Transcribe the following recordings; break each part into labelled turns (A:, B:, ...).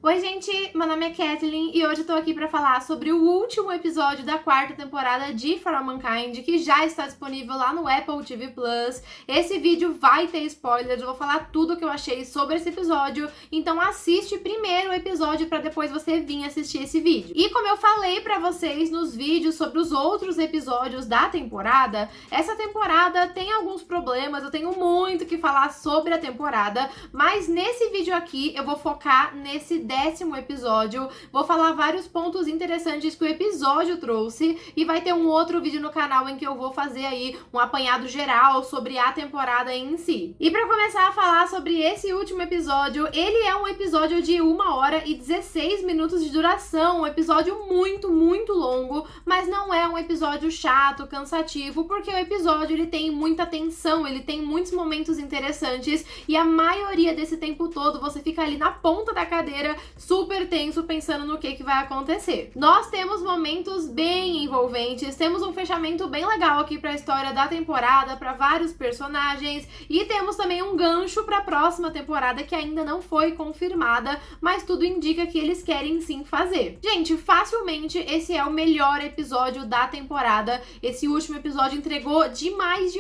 A: Oi, gente, meu nome é Kathleen e hoje eu tô aqui pra falar sobre o último episódio da quarta temporada de For All Mankind, que já está disponível lá no Apple TV+. Esse vídeo vai ter spoilers, eu vou falar tudo o que eu achei sobre esse episódio, então assiste primeiro o episódio pra depois você vir assistir esse vídeo. E como eu falei pra vocês nos vídeos sobre os outros episódios da temporada, essa temporada tem alguns problemas, eu tenho muito que falar sobre a temporada, mas nesse vídeo aqui eu vou focar nesse 10º episódio, vou falar vários pontos interessantes que o episódio trouxe e vai ter um outro vídeo no canal em que eu vou fazer aí um apanhado geral sobre a temporada em si. E pra começar a falar sobre esse último episódio, ele é um episódio de 1h16 de duração, um episódio muito longo, mas não é um episódio chato, cansativo, porque o episódio ele tem muita tensão, ele tem muitos momentos interessantes e a maioria desse tempo todo você fica ali na ponta da cadeira super tenso pensando no que vai acontecer. Nós temos momentos bem envolventes, temos um fechamento bem legal aqui pra história da temporada, pra vários personagens, e temos também um gancho pra próxima temporada que ainda não foi confirmada, mas tudo indica que eles querem sim fazer. Gente, facilmente esse é o melhor episódio da temporada. Esse último episódio entregou demais,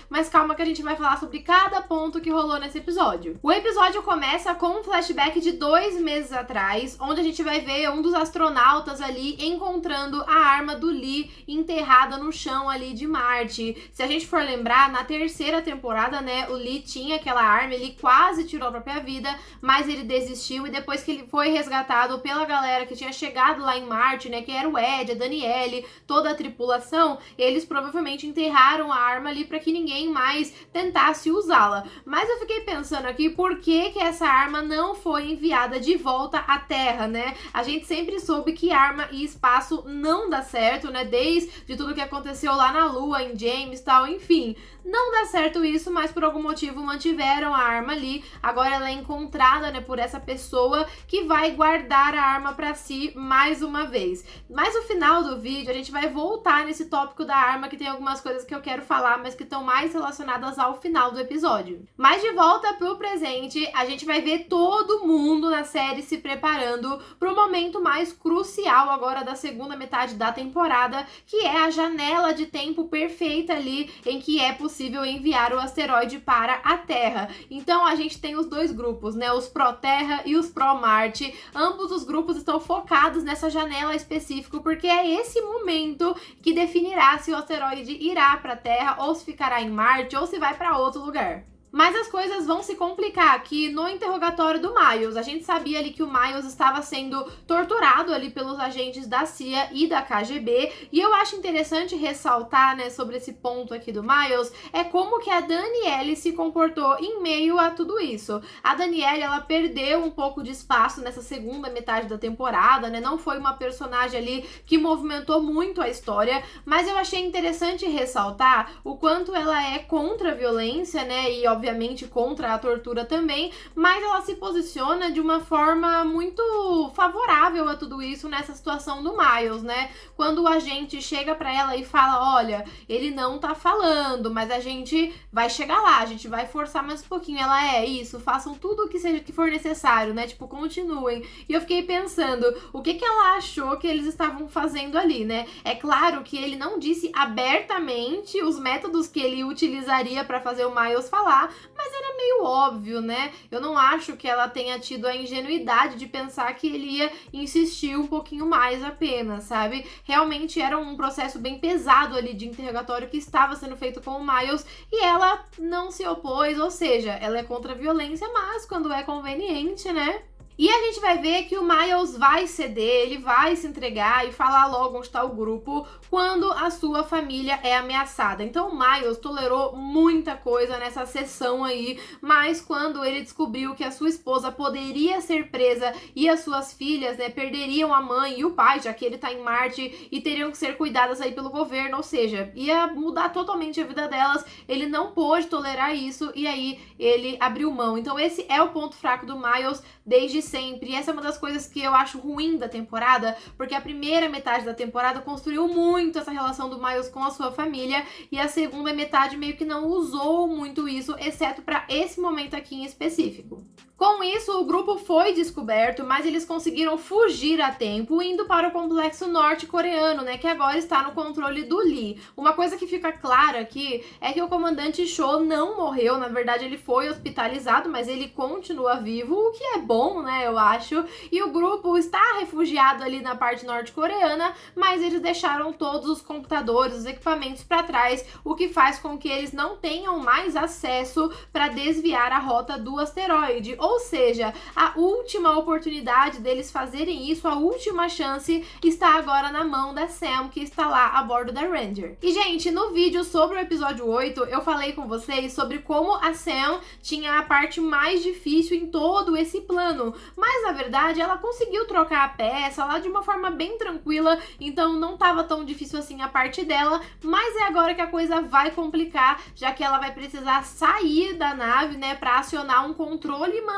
A: mas calma que a gente vai falar sobre cada ponto que rolou nesse episódio. O episódio começa com um flashback de 2 meses atrás, onde a gente vai ver um dos astronautas ali encontrando a arma do Lee enterrada no chão ali de Marte. Se a gente for lembrar, na 3ª temporada, né, o Lee tinha aquela arma, ele quase tirou a própria vida, mas ele desistiu e depois que ele foi resgatado pela galera que tinha chegado lá em Marte, né, que era o Ed, a Danielle, toda a tripulação, eles provavelmente enterraram a arma ali para que ninguém mais tentasse usá-la. Mas eu fiquei pensando aqui, por que essa arma não foi enviada de volta à Terra, né? A gente sempre soube que arma e espaço não dá certo, né? Desde tudo que aconteceu lá na Lua, em James e tal, enfim. Não dá certo isso, mas por algum motivo mantiveram a arma ali. Agora ela é encontrada, né, por essa pessoa que vai guardar a arma pra si mais uma vez. Mas no final do vídeo a gente vai voltar nesse tópico da arma, que tem algumas coisas que eu quero falar, mas que estão mais relacionadas ao final do episódio. Mas de volta pro presente, a gente vai ver todo mundo na série se preparando pro momento mais crucial agora da segunda metade da temporada, que é a janela de tempo perfeita ali em que é possível enviar o asteroide para a Terra. Então a gente tem os dois grupos, né, os pró-Terra e os pró-Marte. Ambos os grupos estão focados nessa janela específica, porque é esse momento que definirá se o asteroide irá para a Terra ou se ficará em Marte ou se vai para outro lugar. Mas as coisas vão se complicar aqui no interrogatório do Miles. A gente sabia ali que o Miles estava sendo torturado ali pelos agentes da CIA e da KGB. E eu acho interessante ressaltar, né, sobre esse ponto aqui do Miles, é como que a Danielle se comportou em meio a tudo isso. A Danielle, ela perdeu um pouco de espaço nessa segunda metade da temporada, né? Não foi uma personagem ali que movimentou muito a história, mas eu achei interessante ressaltar o quanto ela é contra a violência, né? E obviamente contra a tortura também, mas ela se posiciona de uma forma muito favorável a tudo isso nessa situação do Miles, né? Quando o agente chega pra ela e fala, olha, ele não tá falando, mas a gente vai chegar lá, a gente vai forçar mais um pouquinho. Ela, é isso, façam tudo o que for necessário, né? Tipo, continuem. E eu fiquei pensando, o que ela achou que eles estavam fazendo ali, né? É claro que ele não disse abertamente os métodos que ele utilizaria pra fazer o Miles falar, mas era meio óbvio, né? Eu não acho que ela tenha tido a ingenuidade de pensar que ele ia insistir um pouquinho mais apenas, sabe? Realmente era um processo bem pesado ali de interrogatório que estava sendo feito com o Miles e ela não se opôs, ou seja, ela é contra a violência, mas quando é conveniente, né? E a gente vai ver que o Miles vai ceder, ele vai se entregar e falar logo onde está o grupo quando a sua família é ameaçada. Então o Miles tolerou muita coisa nessa sessão aí, mas quando ele descobriu que a sua esposa poderia ser presa e as suas filhas, né, perderiam a mãe e o pai, já que ele tá em Marte, e teriam que ser cuidadas aí pelo governo, ou seja, ia mudar totalmente a vida delas, ele não pôde tolerar isso e aí ele abriu mão. Então esse é o ponto fraco do Miles desde sempre. E essa é uma das coisas que eu acho ruim da temporada, porque a primeira metade da temporada construiu muito essa relação do Miles com a sua família, e a segunda metade meio que não usou muito isso, exceto para esse momento aqui em específico. Com isso, o grupo foi descoberto, mas eles conseguiram fugir a tempo, indo para o complexo norte-coreano, né, que agora está no controle do Lee. Uma coisa que fica clara aqui é que o comandante Cho não morreu, na verdade ele foi hospitalizado, mas ele continua vivo, o que é bom, né, eu acho. E o grupo está refugiado ali na parte norte-coreana, mas eles deixaram todos os computadores, os equipamentos para trás, o que faz com que eles não tenham mais acesso para desviar a rota do asteroide. Ou seja, a última oportunidade deles fazerem isso, a última chance, está agora na mão da Sam, que está lá a bordo da Ranger. E, gente, no vídeo sobre o episódio 8, eu falei com vocês sobre como a Sam tinha a parte mais difícil em todo esse plano. Mas, na verdade, ela conseguiu trocar a peça lá de uma forma bem tranquila, então não estava tão difícil assim a parte dela, mas é agora que a coisa vai complicar, já que ela vai precisar sair da nave, né, para acionar um controle manual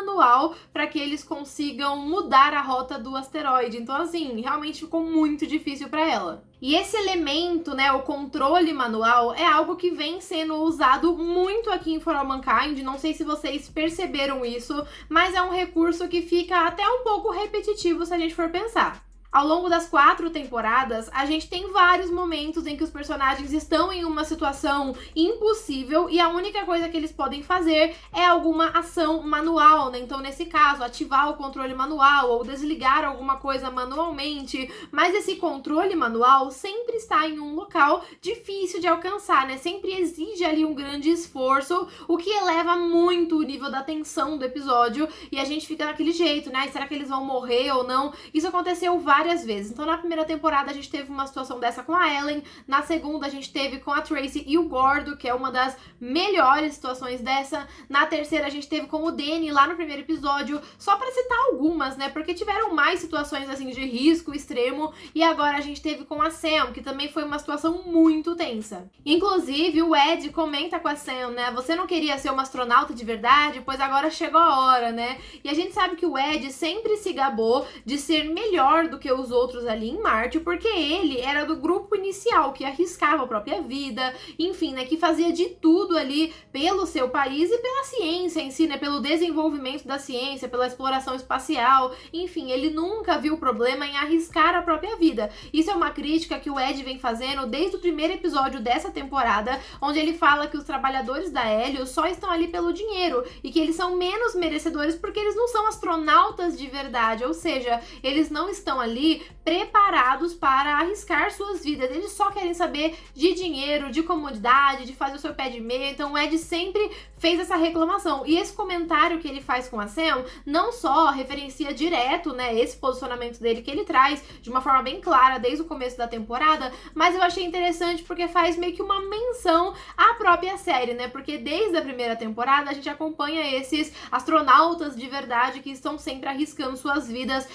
A: para que eles consigam mudar a rota do asteroide. Então, assim, realmente ficou muito difícil para ela. E esse elemento, né, o controle manual, é algo que vem sendo usado muito aqui em For All Mankind. Não sei se vocês perceberam isso, mas é um recurso que fica até um pouco repetitivo se a gente for pensar. Ao longo das 4 temporadas, a gente tem vários momentos em que os personagens estão em uma situação impossível e a única coisa que eles podem fazer é alguma ação manual, né? Então, nesse caso, ativar o controle manual ou desligar alguma coisa manualmente, mas esse controle manual sempre está em um local difícil de alcançar, né? Sempre exige ali um grande esforço, o que eleva muito o nível da tensão do episódio e a gente fica daquele jeito, né? Será que eles vão morrer ou não? Isso aconteceu várias vezes. Então, na primeira temporada, a gente teve uma situação dessa com a Ellen. Na segunda, a gente teve com a Tracy e o Gordo, que é uma das melhores situações dessa. Na terceira, a gente teve com o Danny, lá no primeiro episódio. Só pra citar algumas, né? Porque tiveram mais situações, assim, de risco extremo. E agora a gente teve com a Sam, que também foi uma situação muito tensa. Inclusive, o Ed comenta com a Sam, né? Você não queria ser uma astronauta de verdade? Pois agora chegou a hora, né? E a gente sabe que o Ed sempre se gabou de ser melhor do que os outros ali em Marte, porque ele era do grupo inicial, que arriscava a própria vida, enfim, né, que fazia de tudo ali pelo seu país e pela ciência em si, né, pelo desenvolvimento da ciência, pela exploração espacial, enfim, ele nunca viu problema em arriscar a própria vida. Isso é uma crítica que o Ed vem fazendo desde o primeiro episódio dessa temporada, onde ele fala que os trabalhadores da Helios só estão ali pelo dinheiro e que eles são menos merecedores porque eles não são astronautas de verdade, ou seja, eles não estão ali preparados para arriscar suas vidas. Eles só querem saber de dinheiro, de comodidade, de fazer o seu pé de meia. Então o Ed sempre fez essa reclamação. E esse comentário que ele faz com a Sam não só referencia direto, né, esse posicionamento dele que ele traz de uma forma bem clara desde o começo da temporada, mas eu achei interessante porque faz meio que uma menção à própria série, né? Porque desde a primeira temporada a gente acompanha esses astronautas de verdade que estão sempre arriscando suas vidas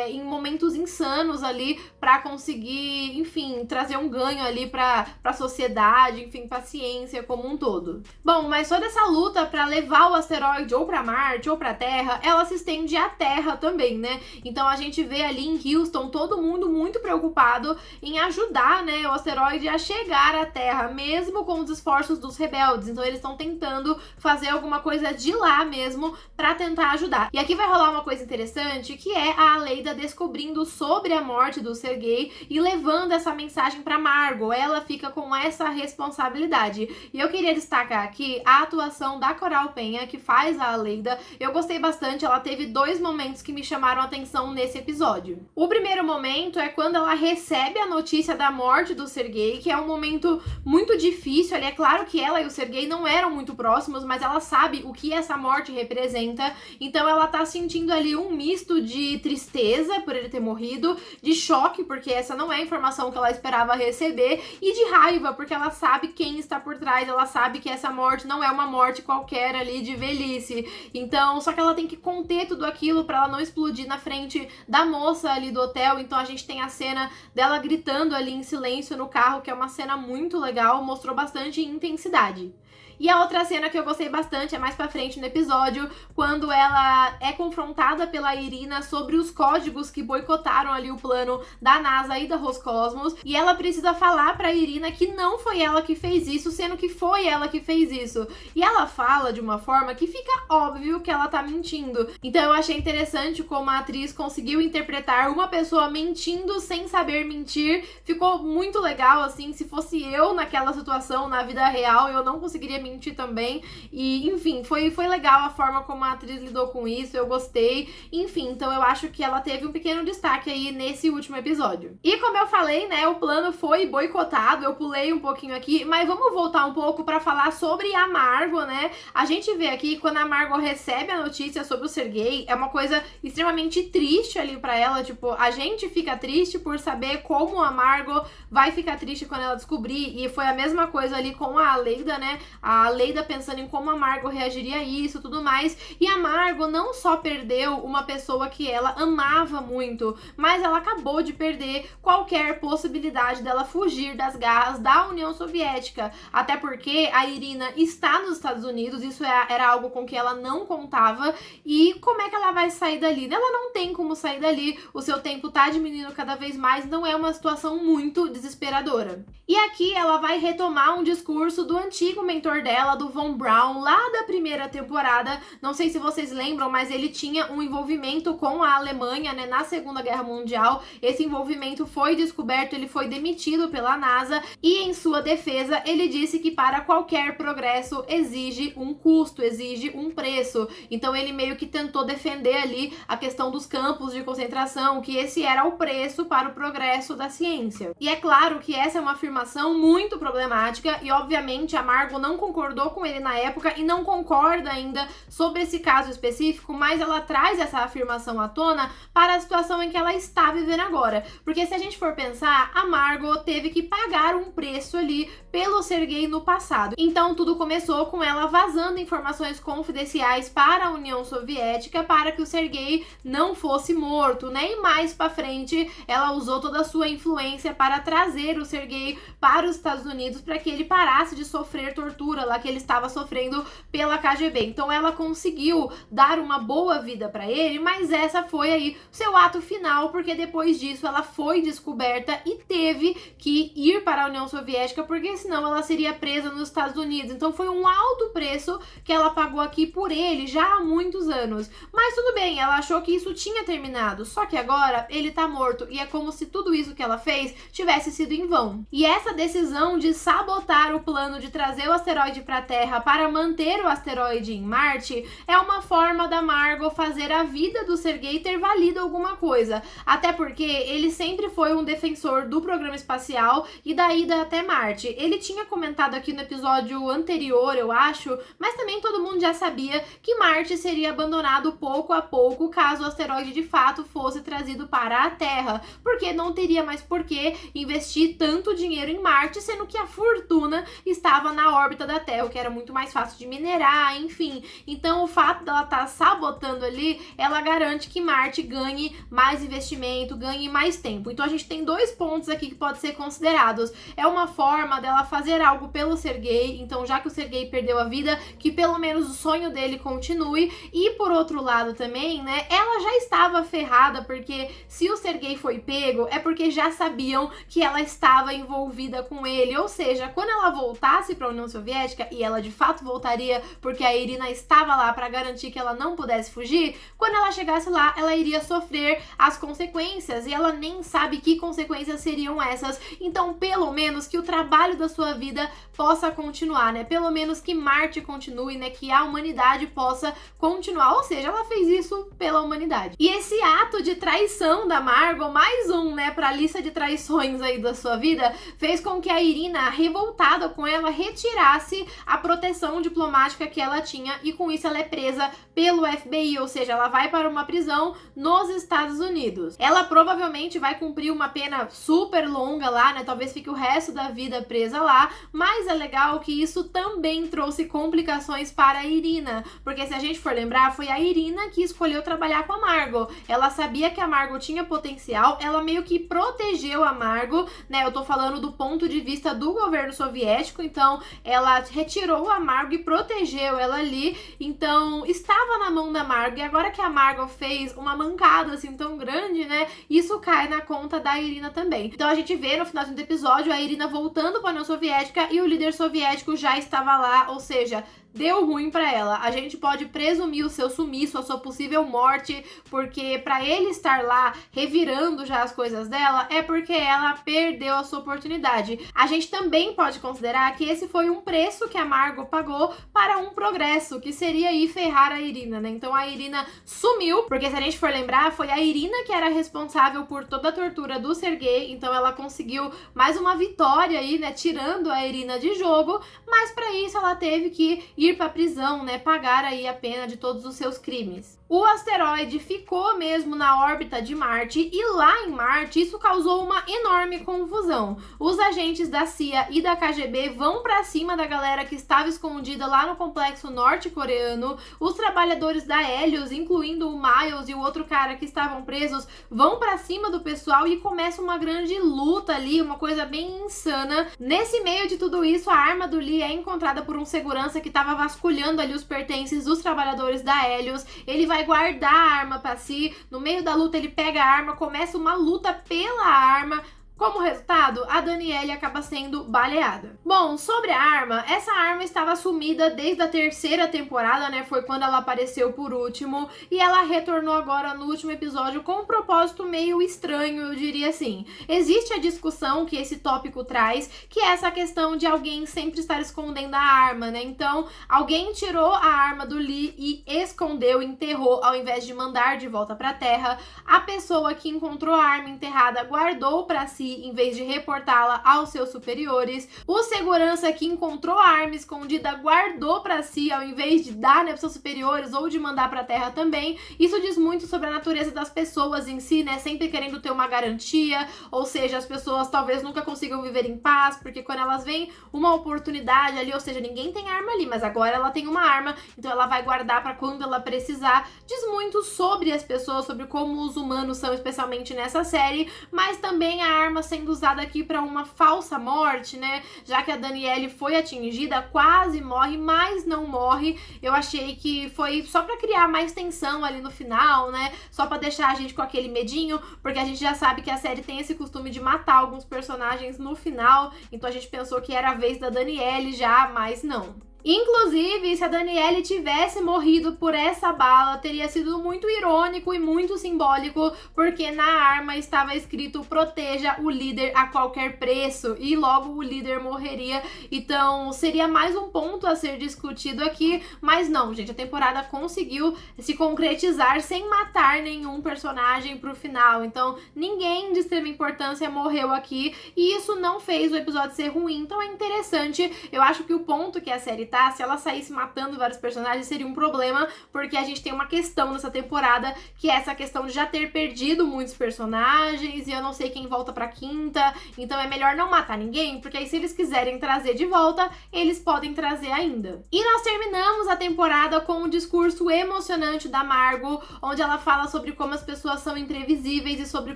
A: em momentos insanos ali para conseguir, enfim, trazer um ganho ali para a sociedade, enfim, para a ciência como um todo. Bom, mas toda essa luta para levar o asteroide ou para Marte ou para Terra, ela se estende à Terra também, né? Então a gente vê ali em Houston todo mundo muito preocupado em ajudar, né, o asteroide a chegar à Terra, mesmo com os esforços dos rebeldes. Então eles estão tentando fazer alguma coisa de lá mesmo para tentar ajudar. E aqui vai rolar uma coisa interessante, que é a Aleida descobrindo sobre a morte do Sergei e levando essa mensagem para Margot. Ela fica com essa responsabilidade. E eu queria destacar aqui a atuação da Coral Penha, que faz a Aleida. Eu gostei bastante, ela teve 2 momentos que me chamaram a atenção nesse episódio. O primeiro momento é quando ela recebe a notícia da morte do Sergei, que é um momento muito difícil. Ali é claro que ela e o Sergei não eram muito próximos, mas ela sabe o que essa morte representa. Então ela tá sentindo ali um misto de tristeza por ele ter morrido, de choque, porque essa não é a informação que ela esperava receber, e de raiva, porque ela sabe quem está por trás, ela sabe que essa morte não é uma morte qualquer ali de velhice. Então, só que ela tem que conter tudo aquilo pra ela não explodir na frente da moça ali do hotel. Então a gente tem a cena dela gritando ali em silêncio no carro, que é uma cena muito legal, mostrou bastante intensidade. E a outra cena que eu gostei bastante é mais pra frente no episódio, quando ela é confrontada pela Irina sobre os códigos que boicotaram ali o plano da NASA e da Roscosmos, e ela precisa falar pra Irina que não foi ela que fez isso, sendo que foi ela que fez isso. E ela fala de uma forma que fica óbvio que ela tá mentindo. Então eu achei interessante como a atriz conseguiu interpretar uma pessoa mentindo sem saber mentir. Ficou muito legal, assim, se fosse eu naquela situação, na vida real, eu não conseguiria mentir também. E, enfim, foi legal a forma como a atriz lidou com isso, eu gostei. Enfim, então eu acho que ela teve um pequeno destaque aí nesse último episódio. E como eu falei, né, o plano foi boicotado, eu pulei um pouquinho aqui, mas vamos voltar um pouco pra falar sobre a Margot, né? A gente vê aqui, quando a Margot recebe a notícia sobre o Sergei, é uma coisa extremamente triste ali pra ela, tipo, a gente fica triste por saber como a Margot vai ficar triste quando ela descobrir, e foi a mesma coisa ali com a Aleida, né? A Aleida pensando em como a Margot reagiria a isso, tudo mais, e a Margot não só perdeu uma pessoa que ela amava muito, mas ela acabou de perder qualquer possibilidade dela fugir das garras da União Soviética, até porque a Irina está nos Estados Unidos, isso era algo com que ela não contava, e como é que ela vai sair dali? Ela não tem como sair dali, o seu tempo tá diminuindo cada vez mais, não é uma situação muito desesperadora. E aqui ela vai retomar um discurso do antigo mentor dela, do Von Braun, lá da primeira temporada. Não sei se vocês lembram, mas ele tinha um envolvimento com a Alemanha, né, na Segunda Guerra Mundial. Esse envolvimento foi descoberto, ele foi demitido pela NASA, e em sua defesa ele disse que para qualquer progresso exige um custo, exige um preço. Então ele meio que tentou defender ali a questão dos campos de concentração, que esse era o preço para o progresso da ciência. E é claro que essa é uma afirmação muito problemática, e obviamente a Margot não concordou com ele na época e não concorda ainda sobre esse caso específico, mas ela traz essa afirmação à tona para a situação em que ela está vivendo agora. Porque se a gente for pensar, a Margot teve que pagar um preço ali pelo Sergei no passado. Então tudo começou com ela vazando informações confidenciais para a União Soviética para que o Sergei não fosse morto, né? E mais pra frente ela usou toda a sua influência para trazer o Sergei para os Estados Unidos para que ele parasse de sofrer tortura lá que ele estava sofrendo pela KGB. Então ela conseguiu dar uma boa vida para ele, mas essa foi aí o seu ato final, porque depois disso ela foi descoberta e teve que ir para a União Soviética, porque senão ela seria presa nos Estados Unidos. Então foi um alto preço que ela pagou aqui por ele já há muitos anos. Mas tudo bem, ela achou que isso tinha terminado, só que agora ele tá morto e é como se tudo isso que ela fez tivesse sido em vão. E essa decisão de sabotar o plano de trazer o asteroide para a Terra para manter o asteroide em Marte é uma forma da Margot fazer a vida do Sergei ter valido alguma coisa, até porque ele sempre foi um defensor do programa espacial e da ida até Marte. Ele tinha comentado aqui no episódio anterior, eu acho, mas também todo mundo já sabia que Marte seria abandonado pouco a pouco caso o asteroide de fato fosse trazido para a Terra, porque não teria mais por que investir tanto dinheiro em Marte, sendo que a fortuna estava na órbita da Terra, o que era muito mais fácil de minerar, enfim. Então o fato dela estar sabotando ali, ela garante que Marte ganhe mais investimento, ganhe mais tempo. Então a gente tem dois pontos aqui que podem ser considerados. É uma forma dela fazer algo pelo Sergei, então já que o Sergei perdeu a vida, que pelo menos o sonho dele continue. E por outro lado também, né, ela já estava ferrada, porque se o Sergei foi pego, é porque já sabiam que ela estava envolvida com ele, ou seja, quando ela voltasse para a União Soviética, e ela de fato voltaria porque a Irina estava lá para garantir que ela não pudesse fugir, quando ela chegasse lá, ela iria sofrer as consequências, e ela nem sabe que consequências seriam essas. Então, pelo menos que o trabalho da sua vida possa continuar, né? Pelo menos que Marte continue, né? Que a humanidade possa continuar, ou seja, ela fez isso pela humanidade. E esse ato de traição da Margot, mais um, né, pra lista de traições aí da sua vida, fez com que a Irina, revoltada com ela, retirasse a proteção diplomática que ela tinha, e com isso ela é presa pelo FBI, ou seja, ela vai para uma prisão nos Estados Unidos. Ela provavelmente vai cumprir uma pena super longa lá, né, talvez fique o resto da vida presa lá, mas é legal que isso também trouxe complicações para a Irina, porque se a gente for lembrar, foi a Irina que escolheu trabalhar com a Margot. Ela sabia que a Margot tinha potencial, ela meio que protegeu a Margot, né, eu tô falando do ponto de vista do governo soviético, então ela ela retirou a Margot e protegeu ela ali, então estava na mão da Margot, e agora que a Margot fez uma mancada assim tão grande, né, isso cai na conta da Irina também. Então a gente vê no final do episódio a Irina voltando para a União Soviética e o líder soviético já estava lá, ou seja, deu ruim pra ela. A gente pode presumir o seu sumiço, a sua possível morte, porque pra ele estar lá revirando já as coisas dela, é porque ela perdeu a sua oportunidade. A gente também pode considerar que esse foi um preço que a Margot pagou para um progresso, que seria aí ferrar a Irina, né? Então a Irina sumiu, porque se a gente for lembrar, foi a Irina que era responsável por toda a tortura do Sergei, então ela conseguiu mais uma vitória aí, né, tirando a Irina de jogo, mas pra isso ela teve que ir pra prisão, né, pagar aí a pena de todos os seus crimes. O asteroide ficou mesmo na órbita de Marte e lá em Marte isso causou uma enorme confusão. Os agentes da CIA e da KGB vão pra cima da galera que estava escondida lá no complexo norte-coreano. Os trabalhadores da Helios, incluindo o Miles e o outro cara que estavam presos, vão pra cima do pessoal e começa uma grande luta ali, uma coisa bem insana. Nesse meio de tudo isso, a arma do Lee é encontrada por um segurança que estava vasculhando ali os pertences dos trabalhadores da Helios. Ele vai guardar a arma pra si, no meio da luta ele pega a arma, começa uma luta pela arma. Como resultado, a Danielle acaba sendo baleada. Bom, sobre a arma, essa arma estava sumida desde a 3ª temporada, né? Foi quando ela apareceu por último, e ela retornou agora no último episódio com um propósito meio estranho, eu diria assim. Existe a discussão que esse tópico traz, que é essa questão de alguém sempre estar escondendo a arma, né? Então, alguém tirou a arma do Lee e escondeu, enterrou, ao invés de mandar de volta pra Terra. A pessoa que encontrou a arma enterrada guardou pra si em vez de reportá-la aos seus superiores. O segurança que encontrou a arma escondida guardou para si ao invés de dar, né, para seus superiores ou de mandar para a Terra também. Isso diz muito sobre a natureza das pessoas em si, né, sempre querendo ter uma garantia, ou seja, as pessoas talvez nunca consigam viver em paz, porque quando elas veem uma oportunidade ali, ou seja, ninguém tem arma ali, mas agora ela tem uma arma, então ela vai guardar para quando ela precisar. Diz muito sobre as pessoas, sobre como os humanos são, especialmente nessa série, mas também a arma sendo usada aqui para uma falsa morte, né? Já que a Danielle foi atingida, quase morre, mas não morre. Eu achei que foi só para criar mais tensão ali no final, né? Só para deixar a gente com aquele medinho, porque a gente já sabe que a série tem esse costume de matar alguns personagens no final, então a gente pensou que era a vez da Danielle já, mas não. Inclusive, se a Danielle tivesse morrido por essa bala, teria sido muito irônico e muito simbólico, porque na arma estava escrito proteja o líder a qualquer preço, e logo o líder morreria. Então seria mais um ponto a ser discutido aqui, mas não, gente, a temporada conseguiu se concretizar sem matar nenhum personagem pro final, então ninguém de extrema importância morreu aqui, e isso não fez o episódio ser ruim. Então é interessante. Eu acho que o ponto que a série tá, se ela saísse matando vários personagens, seria um problema, porque a gente tem uma questão nessa temporada, que é essa questão de já ter perdido muitos personagens, e eu não sei quem volta pra 5ª, então é melhor não matar ninguém, porque aí se eles quiserem trazer de volta, eles podem trazer ainda. E nós terminamos a temporada com um discurso emocionante da Margot, onde ela fala sobre como as pessoas são imprevisíveis e sobre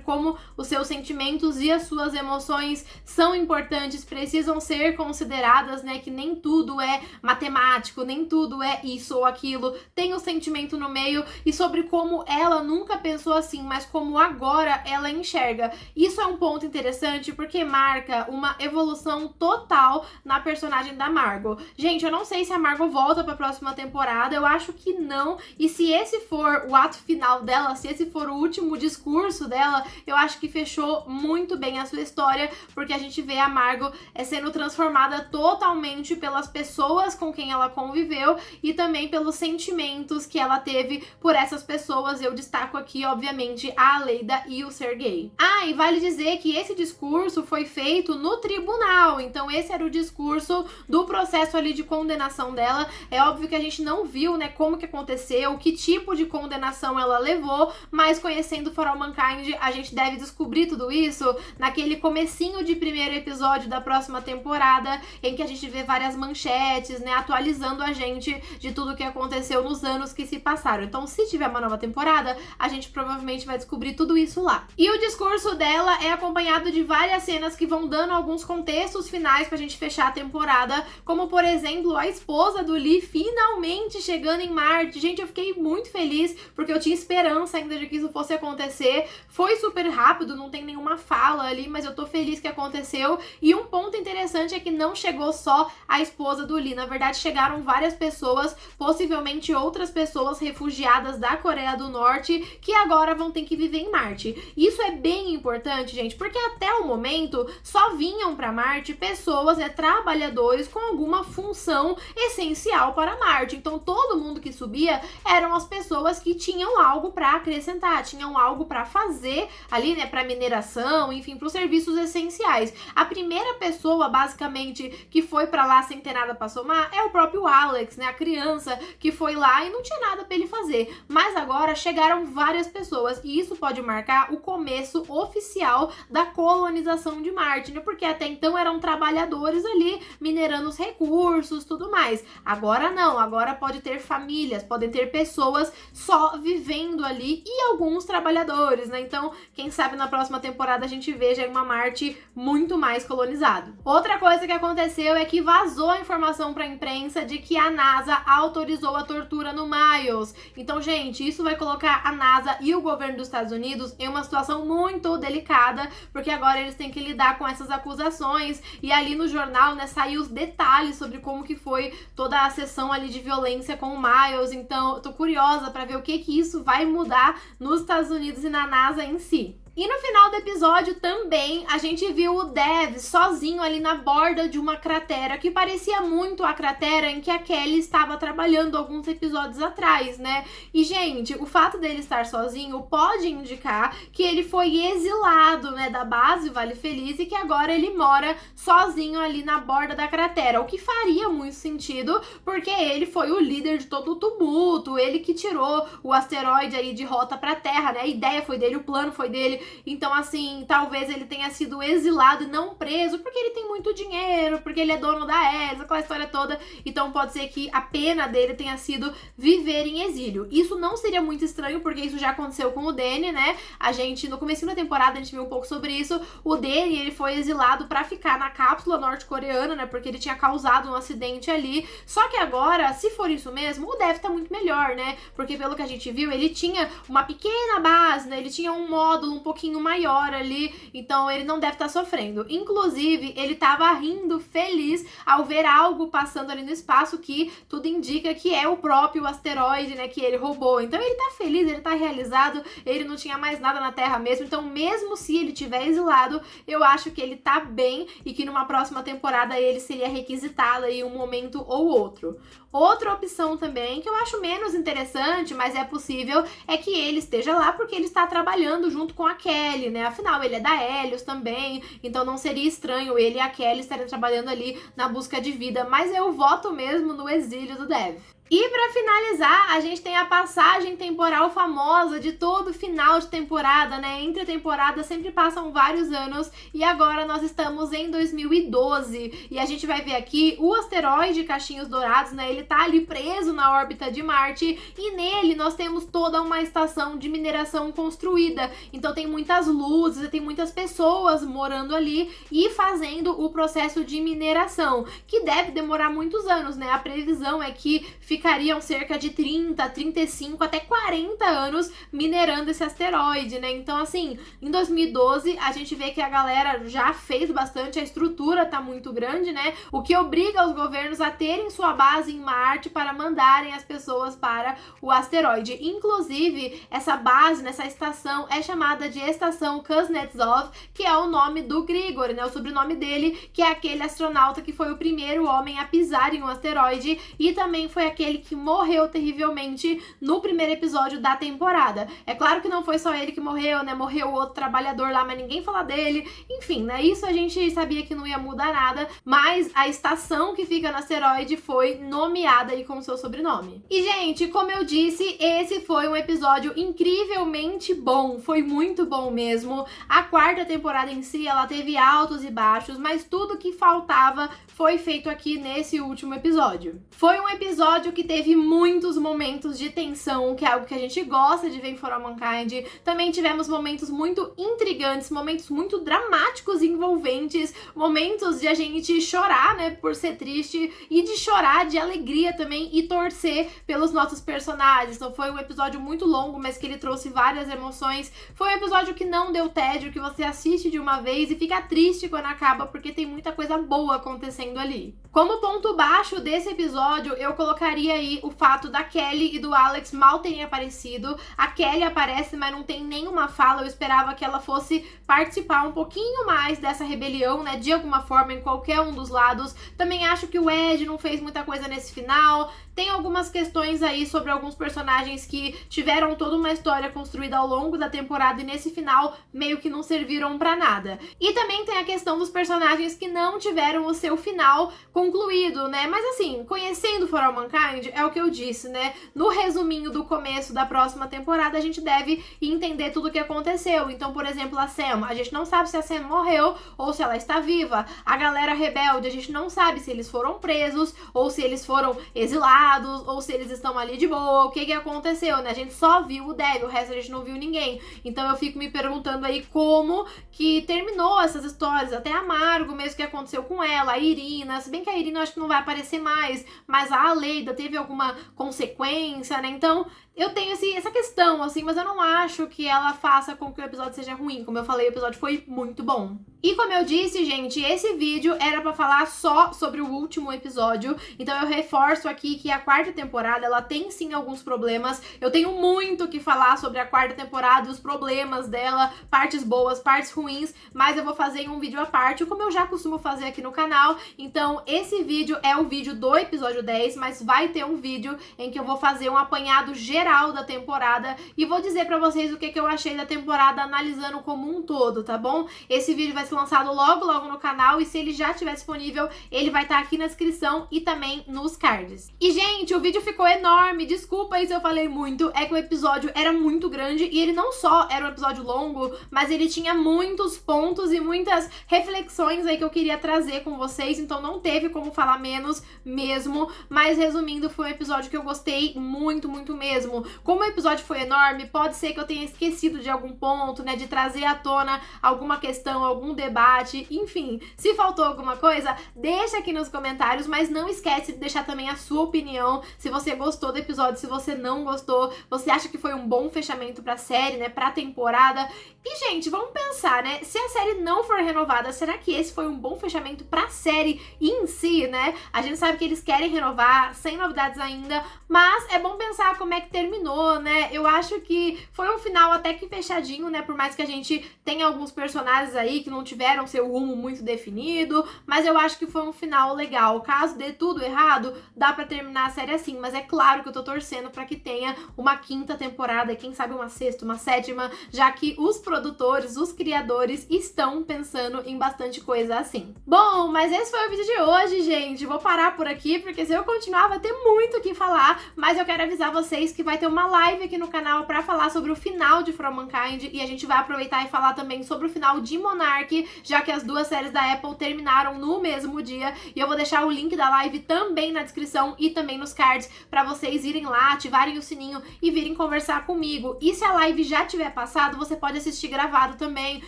A: como os seus sentimentos e as suas emoções são importantes, precisam ser consideradas, né, que nem tudo é matemático, nem tudo é isso ou aquilo, tem o sentimento no meio, e sobre como ela nunca pensou assim, mas como agora ela enxerga. Isso é um ponto interessante, porque marca uma evolução total na personagem da Margot. Gente, eu não sei se a Margot volta pra próxima temporada, eu acho que não, e se esse for o ato final dela, se esse for o último discurso dela, eu acho que fechou muito bem a sua história, porque a gente vê a Margot sendo transformada totalmente pelas pessoas com quem ela conviveu e também pelos sentimentos que ela teve por essas pessoas. Eu destaco aqui, obviamente, a Aleida e o Sergei. Ah, e vale dizer que esse discurso foi feito no tribunal, então esse era o discurso do processo ali de condenação dela. É óbvio que a gente não viu, né, como que aconteceu, que tipo de condenação ela levou, mas conhecendo For All Mankind, a gente deve descobrir tudo isso naquele comecinho de primeiro episódio da próxima temporada, em que a gente vê várias manchetes, né, atualizando a gente de tudo que aconteceu nos anos que se passaram. Então, se tiver uma nova temporada, a gente provavelmente vai descobrir tudo isso lá. E o discurso dela é acompanhado de várias cenas que vão dando alguns contextos finais pra gente fechar a temporada, como, por exemplo, a esposa do Lee finalmente chegando em Marte. Gente, eu fiquei muito feliz, porque eu tinha esperança ainda de que isso fosse acontecer. Foi super rápido, não tem nenhuma fala ali, mas eu tô feliz que aconteceu. E um ponto interessante é que não chegou só a esposa do Lee. Na verdade, chegaram várias pessoas, possivelmente outras pessoas refugiadas da Coreia do Norte, que agora vão ter que viver em Marte. Isso é bem importante, gente, porque até o momento só vinham para Marte pessoas, né, trabalhadores com alguma função essencial para Marte. Então, todo mundo que subia eram as pessoas que tinham algo para acrescentar, tinham algo para fazer ali, né, para mineração, enfim, para os serviços essenciais. A primeira pessoa, basicamente, que foi para lá sem ter nada para somar é o próprio Alex, né, a criança que foi lá e não tinha nada para ele fazer. Mas agora chegaram várias pessoas e isso pode marcar o começo oficial da colonização de Marte, né, porque até então eram trabalhadores ali minerando os recursos, tudo mais. Agora não, agora pode ter famílias, podem ter pessoas só vivendo ali e alguns trabalhadores, né? Então, quem sabe na próxima temporada a gente veja uma Marte muito mais colonizada. Outra coisa que aconteceu é que vazou a informação para a imprensa de que a NASA autorizou a tortura no Miles. Então, gente, isso vai colocar a NASA e o governo dos Estados Unidos em uma situação muito delicada, porque agora eles têm que lidar com essas acusações e ali no jornal, né, saiu os detalhes sobre como que foi toda a sessão ali de violência com o Miles. Então, eu tô curiosa para ver o que isso vai mudar nos Estados Unidos e na NASA em si. E no final do episódio também a gente viu o Dev sozinho ali na borda de uma cratera que parecia muito a cratera em que a Kelly estava trabalhando alguns episódios atrás, né? E, gente, o fato dele estar sozinho pode indicar que ele foi exilado, né, da base Vale Feliz e que agora ele mora sozinho ali na borda da cratera, o que faria muito sentido porque ele foi o líder de todo o tumulto, ele que tirou o asteroide aí de rota para a Terra, né? A ideia foi dele, o plano foi dele. Então, assim, talvez ele tenha sido exilado e não preso porque ele tem muito dinheiro, porque ele é dono da ESA, aquela história toda. Então, pode ser que a pena dele tenha sido viver em exílio. Isso não seria muito estranho, porque isso já aconteceu com o Danny, né? A gente, no comecinho da temporada, a gente viu um pouco sobre isso. O Danny, ele foi exilado pra ficar na cápsula norte-coreana, né? Porque ele tinha causado um acidente ali. Só que agora, se for isso mesmo, o Dev tá muito melhor, né? Porque pelo que a gente viu, ele tinha uma pequena base, né? Ele tinha um módulo um pouquinho maior ali, então ele não deve estar sofrendo. Inclusive, ele tava rindo feliz ao ver algo passando ali no espaço que tudo indica que é o próprio asteroide, né, que ele roubou. Então ele tá feliz, ele tá realizado, ele não tinha mais nada na Terra mesmo, então mesmo se ele tiver exilado, eu acho que ele tá bem e que numa próxima temporada ele seria requisitado aí um momento ou outro. Outra opção também, que eu acho menos interessante, mas é possível, é que ele esteja lá porque ele está trabalhando junto com a Kelly, né? Afinal, ele é da Helios também, então não seria estranho ele e a Kelly estarem trabalhando ali na busca de vida, mas eu voto mesmo no exílio do Dev. E para finalizar, a gente tem a passagem temporal famosa de todo final de temporada, né? Entre temporadas sempre passam vários anos e agora nós estamos em 2012 e a gente vai ver aqui o asteroide Cachinhos Dourados, né? Ele tá ali preso na órbita de Marte e nele nós temos toda uma estação de mineração construída. Então tem muitas luzes, tem muitas pessoas morando ali e fazendo o processo de mineração, que deve demorar muitos anos, né? A previsão é que ficariam cerca de 30, 35, até 40 anos minerando esse asteroide, né? Então, assim, em 2012, a gente vê que a galera já fez bastante, a estrutura tá muito grande, né? O que obriga os governos a terem sua base em Marte para mandarem as pessoas para o asteroide. Inclusive, essa base, nessa estação, é chamada de Estação Kuznetsov, que é o nome do Grigor, né? O sobrenome dele, que é aquele astronauta que foi o primeiro homem a pisar em um asteroide e também foi aquele aquele que morreu terrivelmente no primeiro episódio da temporada. É claro que não foi só ele que morreu, né? Morreu o outro trabalhador lá, mas ninguém fala dele. Enfim, né? Isso a gente sabia que não ia mudar nada, mas a estação que fica no asteroide foi nomeada aí com seu sobrenome. E, gente, como eu disse, esse foi um episódio incrivelmente bom. Foi muito bom mesmo. A quarta temporada em si, ela teve altos e baixos, mas tudo que faltava foi feito aqui nesse último episódio. Foi um episódio que teve muitos momentos de tensão, que é algo que a gente gosta de ver em For All Mankind. Também tivemos momentos muito intrigantes, momentos muito dramáticos e envolventes, momentos de a gente chorar, né, por ser triste, e de chorar de alegria também e torcer pelos nossos personagens. Então foi um episódio muito longo, mas que ele trouxe várias emoções. Foi um episódio que não deu tédio, que você assiste de uma vez e fica triste quando acaba, porque tem muita coisa boa acontecendo ali. Como ponto baixo desse episódio, eu colocaria aí o fato da Kelly e do Alex mal terem aparecido. A Kelly aparece, mas não tem nenhuma fala. Eu esperava que ela fosse participar um pouquinho mais dessa rebelião, né, de alguma forma, em qualquer um dos lados. Também acho que o Ed não fez muita coisa nesse final. Tem algumas questões aí sobre alguns personagens que tiveram toda uma história construída ao longo da temporada e nesse final meio que não serviram pra nada. E também tem a questão dos personagens que não tiveram o seu final concluído, né? Mas assim, conhecendo For All Mankind, é o que eu disse, né? No resuminho do começo da próxima temporada, a gente deve entender tudo o que aconteceu. Então, por exemplo, a Sam, a gente não sabe se a Sam morreu ou se ela está viva. A galera rebelde, a gente não sabe se eles foram presos ou se eles foram exilados, ou se eles estão ali de boa, o que aconteceu, né? A gente só viu o Dev, o resto a gente não viu ninguém. Então eu fico me perguntando aí como que terminou essas histórias, até amargo mesmo que aconteceu com ela, a Irina, se bem que a Irina eu acho que não vai aparecer mais, mas a Aleida teve alguma consequência, né? Então eu tenho essa questão, assim, mas eu não acho que ela faça com que o episódio seja ruim. Como eu falei, o episódio foi muito bom. E como eu disse, gente, esse vídeo era pra falar só sobre o último episódio. Então eu reforço aqui que a quarta temporada, ela tem sim alguns problemas. Eu tenho muito que falar sobre a quarta temporada e os problemas dela, partes boas, partes ruins, mas eu vou fazer em um vídeo à parte, como eu já costumo fazer aqui no canal. Então esse vídeo é o vídeo do episódio 10, mas vai ter um vídeo em que eu vou fazer um apanhado geral da temporada e vou dizer pra vocês o que eu achei da temporada analisando como um todo, tá bom? Esse vídeo vai ser lançado logo no canal e se ele já estiver disponível, ele vai estar aqui na descrição e também nos cards. E, gente, o vídeo ficou enorme, desculpa aí se eu falei muito, é que o episódio era muito grande e ele não só era um episódio longo, mas ele tinha muitos pontos e muitas reflexões aí que eu queria trazer com vocês, então não teve como falar menos mesmo, mas resumindo, foi um episódio que eu gostei muito, muito mesmo. Como o episódio foi enorme, pode ser que eu tenha esquecido de algum ponto, né, de trazer à tona alguma questão, algum debate, enfim, se faltou alguma coisa, deixa aqui nos comentários, mas não esquece de deixar também a sua opinião, se você gostou do episódio, se você não gostou, você acha que foi um bom fechamento pra série, né, pra temporada. E, gente, vamos pensar, né, se a série não for renovada, será que esse foi um bom fechamento pra série em si, né? A gente sabe que eles querem renovar, sem novidades ainda, mas é bom pensar como é que terminou, né? Eu acho que foi um final até que fechadinho, né? Por mais que a gente tenha alguns personagens aí que não tiveram seu rumo muito definido, mas eu acho que foi um final legal. Caso dê tudo errado, dá pra terminar a série assim, mas é claro que eu tô torcendo pra que tenha uma quinta temporada, quem sabe uma sexta, uma sétima, já que os produtores, os criadores estão pensando em bastante coisa assim. Bom, mas esse foi o vídeo de hoje, gente. Vou parar por aqui, porque se eu continuar vai ter muito o que falar, mas eu quero avisar vocês que vai ter uma live aqui no canal pra falar sobre o final de For All Mankind e a gente vai aproveitar e falar também sobre o final de Monarch, já que as duas séries da Apple terminaram no mesmo dia, e eu vou deixar o link da live também na descrição e também nos cards pra vocês irem lá, ativarem o sininho e virem conversar comigo. E se a live já tiver passado, você pode assistir gravado também.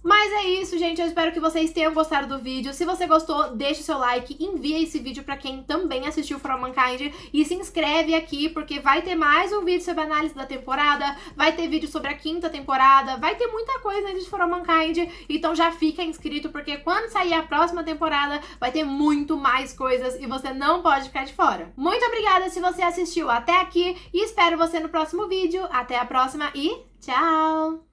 A: Mas é isso, gente, eu espero que vocês tenham gostado do vídeo. Se você gostou, deixa o seu like, envia esse vídeo pra quem também assistiu For All Mankind e se inscreve aqui, porque vai ter mais um vídeo sobre a análise da temporada, vai ter vídeo sobre a quinta temporada, vai ter muita coisa antes de For All Mankind, então já fica inscrito, porque quando sair a próxima temporada, vai ter muito mais coisas e você não pode ficar de fora. Muito obrigada se você assistiu até aqui e espero você no próximo vídeo. Até a próxima e tchau!